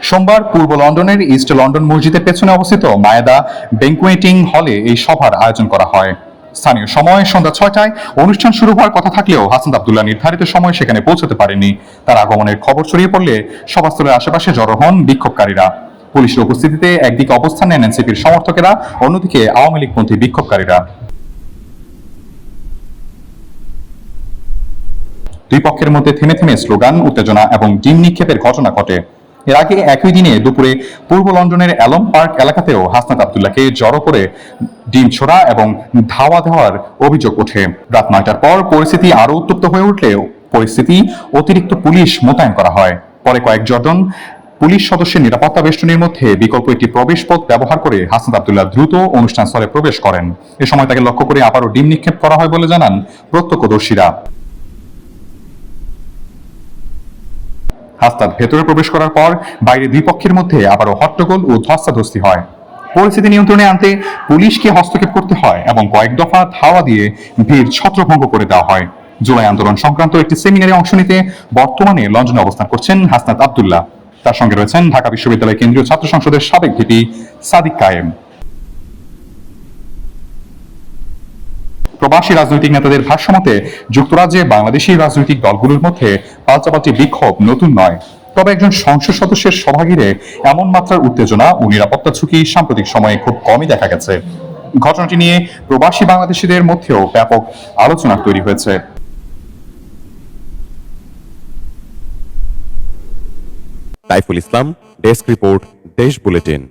সোমবার পূর্ব লন্ডনের east London মসজিদের পেছনে অবস্থিত মায়াদা ব্যাংকুয়েটিং হলে এই সভার আয়োজন করা হয়। স্থানীয় সময় সন্ধ্যা 6টায় অনুষ্ঠান শুরু হওয়ার কথা থাকলেও হাসান আব্দুল্লাহ নির্ধারিত সময় সেখানে পৌঁছতে পারেননি। তার আগমনের খবর ছড়িয়ে পড়লে সভাস্থলের আশেপাশে জড়ো হন বিক্ষোভকারীরা। পুলিশের উপস্থিতিতে একদিকে অবস্থান নেন এনসিপির সমর্থকেরা, অন্যদিকে আওয়ামী লীগপন্থী বিক্ষোভকারীরা। দুই পক্ষের মধ্যে থেমে থেমে স্লোগান, উত্তেজনা এবং ডিম নিক্ষেপের ঘটনা ঘটে। এর আগে একই দিনে দুপুরে পূর্ব লন্ডনের অ্যালম পার্ক এলাকাতেও হাসনাত আব্দুল্লাহকে জড়ো করে ডিম ছোড়া এবং ধাওয়া দেওয়ার অভিযোগ ওঠে। রাত 9টার পর পরিস্থিতি আরও উত্তপ্ত হয়ে উঠলে অতিরিক্ত পুলিশ মোতায়েন করা হয়। পরে কয়েক ডজন পুলিশ সদস্যের নিরাপত্তা বেষ্টনীর মধ্যে বিকল্প একটি প্রবেশ পথ ব্যবহার করে হাসনাত আব্দুল্লাহ দ্রুত অনুষ্ঠান স্থলে প্রবেশ করেন। এ সময় তাকে লক্ষ্য করে আবারও ডিম নিক্ষেপ করা হয় বলে জানান প্রত্যক্ষদর্শীরা। হাসনাত ভেতরে প্রবেশ করার পর বাইরে দুই পক্ষের মধ্যে আবারও হট্টগোল ও ধস্তাধস্তি হয়। পরিস্থিতি নিয়ন্ত্রণে আনতে পুলিশকে হস্তক্ষেপ করতে হয় এবং কয়েক দফা ধাওয়া দিয়ে ভিড় ছত্রভঙ্গ করে দেওয়া হয়। জুলাই আন্দোলন সংক্রান্ত একটি সেমিনারে অংশ নিতে বর্তমানে লন্ডনে অবস্থান করছেন হাসনাত আব্দুল্লাহ। তার সঙ্গে রয়েছেন ঢাকা বিশ্ববিদ্যালয় কেন্দ্রীয় ছাত্র সংসদের সাবেক ভিপি সাদিক কায়েম। প্রবাসী রাজনৈতিক নেতাদের ভাষ্যমতে যুক্তরাজ্যে বাংলাদেশি রাজনৈতিক দলগুলোর মধ্যে পাল্টাপাল্টি বিক্ষোভ নতুন নয়, তবে একজন সংসদ সদস্যের সভা ঘিরে এমন মাত্রার উত্তেজনা ও নিরাপত্তা ঝুঁকি সাম্প্রতিক সময়ে খুব কমই দেখা গেছে। ঘটনাটি নিয়ে প্রবাসী বাংলাদেশিদের মধ্যেও ব্যাপক আলোচনা তৈরি হয়েছে। তাইফুল ইসলাম, ডেস্ক রিপোর্ট, দেশ বুলেটিন।